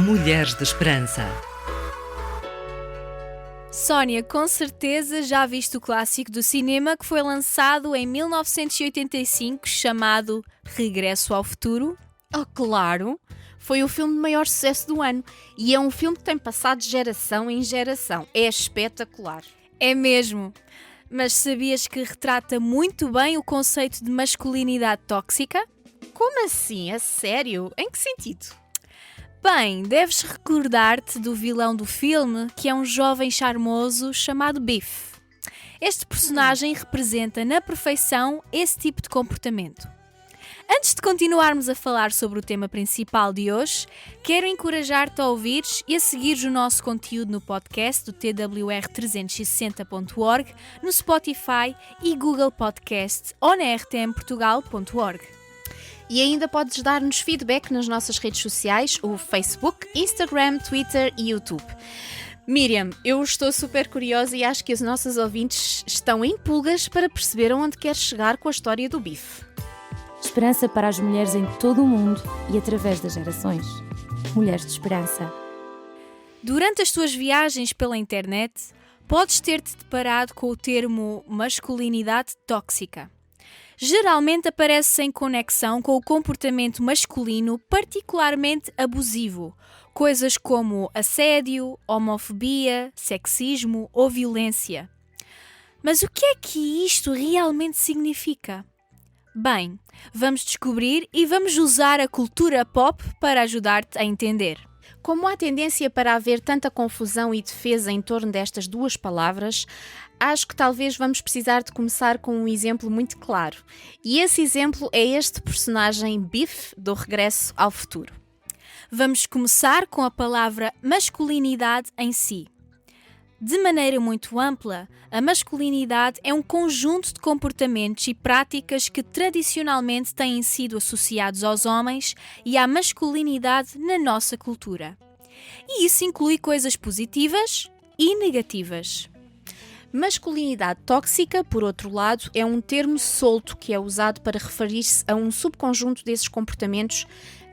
Mulheres de Esperança. Sónia, com certeza já viste o clássico do cinema que foi lançado em 1985, chamado Regresso ao Futuro? Oh, claro! Foi o filme de maior sucesso do ano e é um filme que tem passado de geração em geração. É espetacular. É mesmo! Mas sabias que retrata muito bem o conceito de masculinidade tóxica? Como assim? A sério? Em que sentido? Bem, deves recordar-te do vilão do filme, que é um jovem charmoso chamado Biff. Este personagem representa na perfeição esse tipo de comportamento. Antes de continuarmos a falar sobre o tema principal de hoje, quero encorajar-te a ouvires e a seguires o nosso conteúdo no podcast do twr360.org, no Spotify e Google Podcast ou na rtmportugal.org. E ainda podes dar-nos feedback nas nossas redes sociais, o Facebook, Instagram, Twitter e YouTube. Miriam, eu estou super curiosa e acho que os nossos ouvintes estão em pulgas para perceber aonde queres chegar com a história do Biff. Esperança para as mulheres em todo o mundo e através das gerações. Mulheres de Esperança. Durante as tuas viagens pela internet, podes ter-te deparado com o termo masculinidade tóxica. Geralmente aparece em conexão com o comportamento masculino particularmente abusivo, coisas como assédio, homofobia, sexismo ou violência. Mas o que é que isto realmente significa? Bem, vamos descobrir e vamos usar a cultura pop para ajudar-te a entender. Como há tendência para haver tanta confusão e defesa em torno destas duas palavras, acho que talvez vamos precisar de começar com um exemplo muito claro. E esse exemplo é este personagem Biff do Regresso ao Futuro. Vamos começar com a palavra masculinidade em si. De maneira muito ampla, a masculinidade é um conjunto de comportamentos e práticas que tradicionalmente têm sido associados aos homens e à masculinidade na nossa cultura. E isso inclui coisas positivas e negativas. Masculinidade tóxica, por outro lado, é um termo solto que é usado para referir-se a um subconjunto desses comportamentos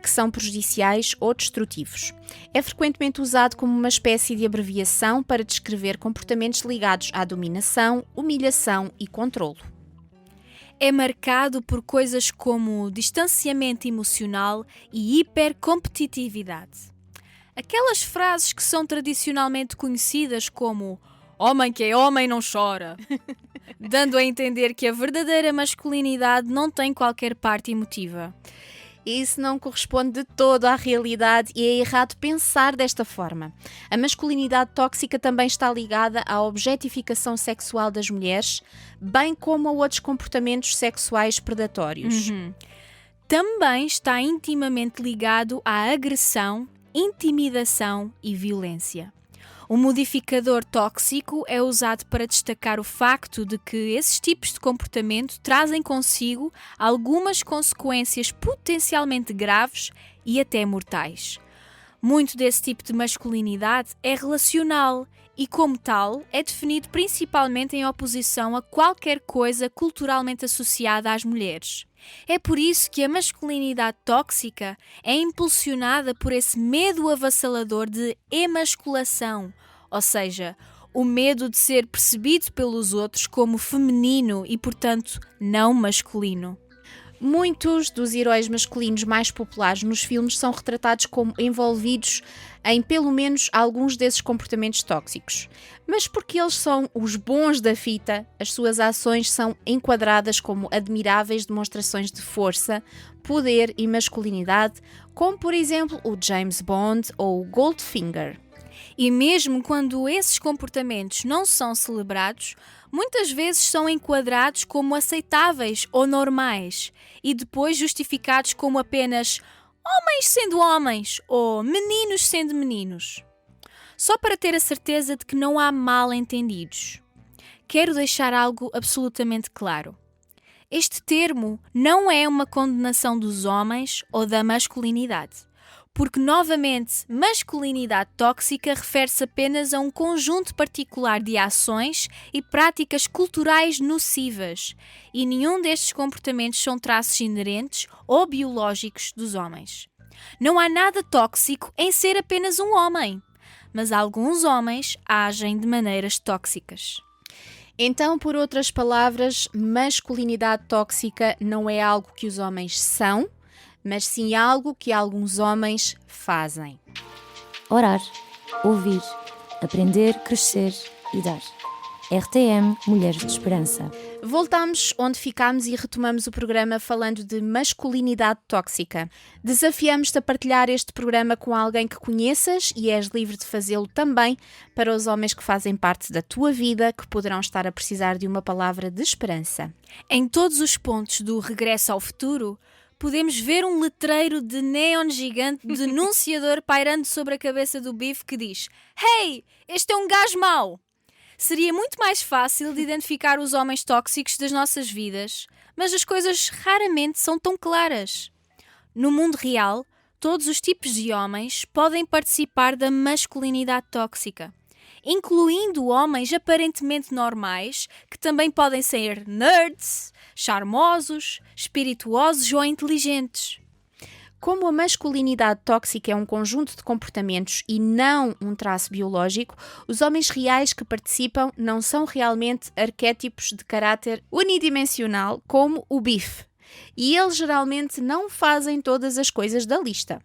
que são prejudiciais ou destrutivos. É frequentemente usado como uma espécie de abreviação para descrever comportamentos ligados à dominação, humilhação e controlo. É marcado por coisas como distanciamento emocional e hipercompetitividade. Aquelas frases que são tradicionalmente conhecidas como "homem que é homem não chora", dando a entender que a verdadeira masculinidade não tem qualquer parte emotiva. Isso não corresponde de todo à realidade e é errado pensar desta forma. A masculinidade tóxica também está ligada à objetificação sexual das mulheres, bem como a outros comportamentos sexuais predatórios. Também está intimamente ligado à agressão, intimidação e violência. O modificador tóxico é usado para destacar o facto de que esses tipos de comportamento trazem consigo algumas consequências potencialmente graves e até mortais. Muito desse tipo de masculinidade é relacional e, como tal, é definido principalmente em oposição a qualquer coisa culturalmente associada às mulheres. É por isso que a masculinidade tóxica é impulsionada por esse medo avassalador de emasculação, ou seja, o medo de ser percebido pelos outros como feminino e, portanto, não masculino. Muitos dos heróis masculinos mais populares nos filmes são retratados como envolvidos em pelo menos alguns desses comportamentos tóxicos. Mas porque eles são os bons da fita, as suas ações são enquadradas como admiráveis demonstrações de força, poder e masculinidade, como por exemplo o James Bond ou o Goldfinger. E mesmo quando esses comportamentos não são celebrados, muitas vezes são enquadrados como aceitáveis ou normais e depois justificados como apenas homens sendo homens ou meninos sendo meninos. Só para ter a certeza de que não há mal-entendidos. Quero deixar algo absolutamente claro. Este termo não é uma condenação dos homens ou da masculinidade. Porque, novamente, masculinidade tóxica refere-se apenas a um conjunto particular de ações e práticas culturais nocivas, e nenhum destes comportamentos são traços inerentes ou biológicos dos homens. Não há nada tóxico em ser apenas um homem, mas alguns homens agem de maneiras tóxicas. Então, por outras palavras, masculinidade tóxica não é algo que os homens são, mas sim algo que alguns homens fazem. Orar, ouvir, aprender, crescer e dar. RTM Mulheres de Esperança. Voltamos onde ficámos e retomamos o programa falando de masculinidade tóxica. Desafiamos-te a partilhar este programa com alguém que conheças e és livre de fazê-lo também para os homens que fazem parte da tua vida, que poderão estar a precisar de uma palavra de esperança. Em todos os pontos do Regresso ao Futuro, podemos ver um letreiro de neon gigante denunciador pairando sobre a cabeça do Biff que diz: "Hey, este é um gajo mau!" Seria muito mais fácil de identificar os homens tóxicos das nossas vidas, mas as coisas raramente são tão claras. No mundo real, todos os tipos de homens podem participar da masculinidade tóxica, incluindo homens aparentemente normais, que também podem ser nerds, charmosos, espirituosos ou inteligentes. Como a masculinidade tóxica é um conjunto de comportamentos e não um traço biológico, os homens reais que participam não são realmente arquétipos de caráter unidimensional como o Biff. E eles geralmente não fazem todas as coisas da lista.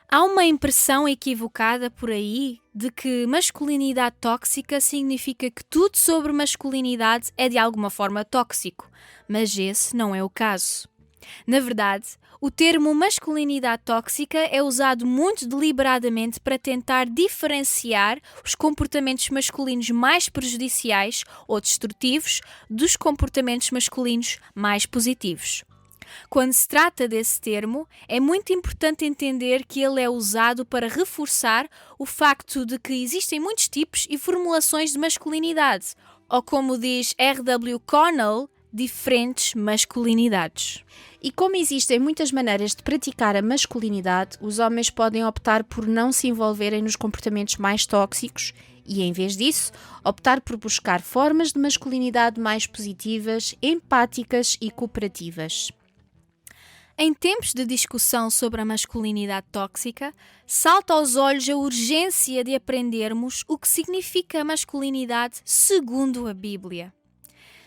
Há uma impressão equivocada por aí de que masculinidade tóxica significa que tudo sobre masculinidade é de alguma forma tóxico, mas esse não é o caso. Na verdade, o termo masculinidade tóxica é usado muito deliberadamente para tentar diferenciar os comportamentos masculinos mais prejudiciais ou destrutivos dos comportamentos masculinos mais positivos. Quando se trata desse termo, é muito importante entender que ele é usado para reforçar o facto de que existem muitos tipos e formulações de masculinidade, ou como diz R.W. Connell, diferentes masculinidades. E como existem muitas maneiras de praticar a masculinidade, os homens podem optar por não se envolverem nos comportamentos mais tóxicos e, em vez disso, optar por buscar formas de masculinidade mais positivas, empáticas e cooperativas. Em tempos de discussão sobre a masculinidade tóxica, salta aos olhos a urgência de aprendermos o que significa a masculinidade segundo a Bíblia.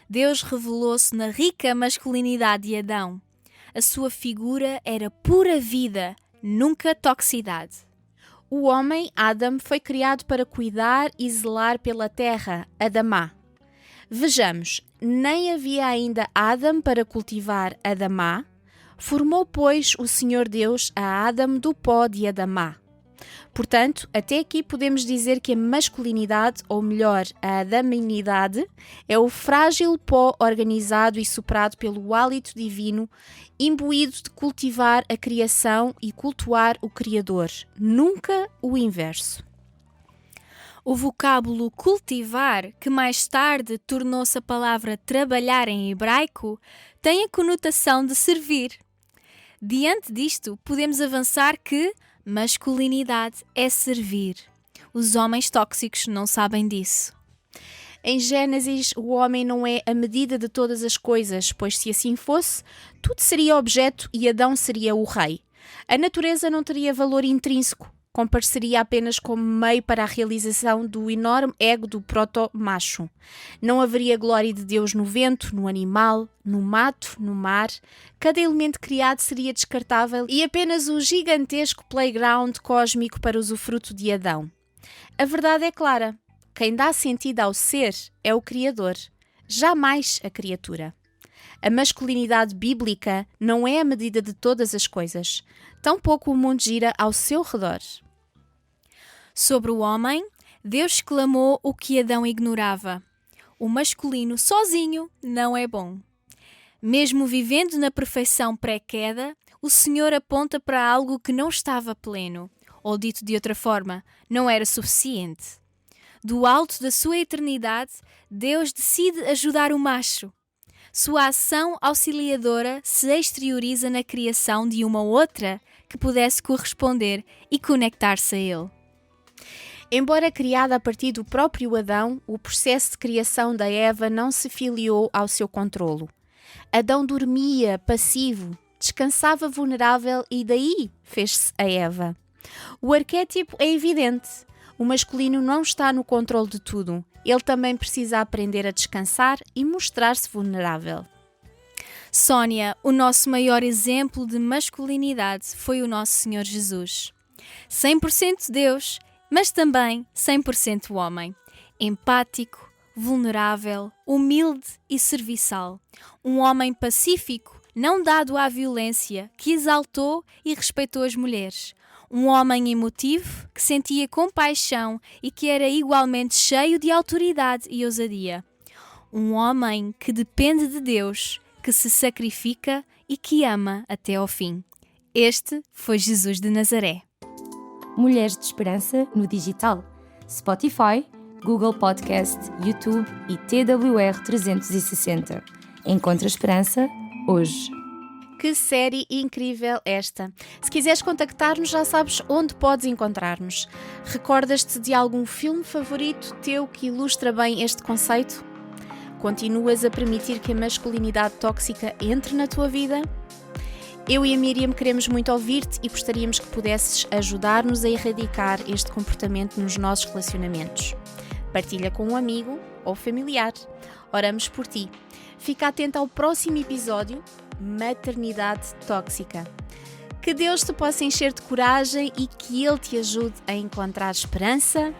Deus revelou-se na rica masculinidade de Adão. A sua figura era pura vida, nunca toxicidade. O homem, Adam, foi criado para cuidar e zelar pela terra, Adamá. Vejamos, nem havia ainda Adam para cultivar Adamá. Formou, pois, o Senhor Deus a Adam do pó de Adamá. Portanto, até aqui podemos dizer que a masculinidade, ou melhor, a adaminidade, é o frágil pó organizado e soprado pelo hálito divino, imbuído de cultivar a criação e cultuar o Criador, nunca o inverso. O vocábulo cultivar, que mais tarde tornou-se a palavra trabalhar em hebraico, tem a conotação de servir. Diante disto, podemos avançar que masculinidade é servir. Os homens tóxicos não sabem disso. Em Gênesis, o homem não é a medida de todas as coisas, pois se assim fosse, tudo seria objeto e Adão seria o rei. A natureza não teria valor intrínseco, compareceria apenas como meio para a realização do enorme ego do proto-macho. Não haveria glória de Deus no vento, no animal, no mato, no mar. Cada elemento criado seria descartável e apenas o gigantesco playground cósmico para usufruto de Adão. A verdade é clara. Quem dá sentido ao ser é o Criador, jamais a criatura. A masculinidade bíblica não é a medida de todas as coisas. Tampouco o mundo gira ao seu redor. Sobre o homem, Deus exclamou o que Adão ignorava. O masculino sozinho não é bom. Mesmo vivendo na perfeição pré-queda, o Senhor aponta para algo que não estava pleno, ou dito de outra forma, não era suficiente. Do alto da sua eternidade, Deus decide ajudar o macho. Sua ação auxiliadora se exterioriza na criação de uma outra que pudesse corresponder e conectar-se a ele. Embora criada a partir do próprio Adão, o processo de criação da Eva não se filiou ao seu controlo. Adão dormia, passivo, descansava vulnerável e daí fez-se a Eva. O arquétipo é evidente. O masculino não está no controle de tudo. Ele também precisa aprender a descansar e mostrar-se vulnerável. Sónia, o nosso maior exemplo de masculinidade foi o nosso Senhor Jesus. 100% Deus, mas também 100% homem. Empático, vulnerável, humilde e serviçal. Um homem pacífico, não dado à violência, que exaltou e respeitou as mulheres. Um homem emotivo, que sentia compaixão e que era igualmente cheio de autoridade e ousadia. Um homem que depende de Deus, que se sacrifica e que ama até ao fim. Este foi Jesus de Nazaré. Mulheres de Esperança no digital. Spotify, Google Podcast, YouTube e TWR 360. Encontra esperança hoje. Que série incrível esta! Se quiseres contactar-nos, já sabes onde podes encontrar-nos. Recordas-te de algum filme favorito teu que ilustra bem este conceito? Continuas a permitir que a masculinidade tóxica entre na tua vida? Eu e a Miriam queremos muito ouvir-te e gostaríamos que pudesses ajudar-nos a erradicar este comportamento nos nossos relacionamentos. Partilha com um amigo ou familiar. Oramos por ti. Fica atento ao próximo episódio, Maternidade Tóxica. Que Deus te possa encher de coragem e que Ele te ajude a encontrar esperança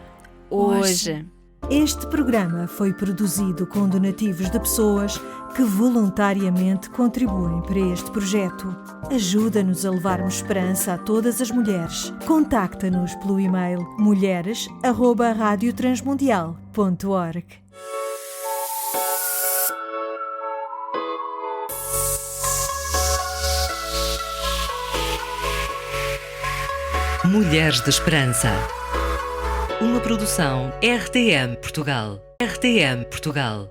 hoje. Este programa foi produzido com donativos de pessoas que voluntariamente contribuem para este projeto. Ajuda-nos a levarmos esperança a todas as mulheres. Contacta-nos pelo e-mail mulheres@radiotransmundial.org. Mulheres de Esperança. Uma produção RTM Portugal. RTM Portugal.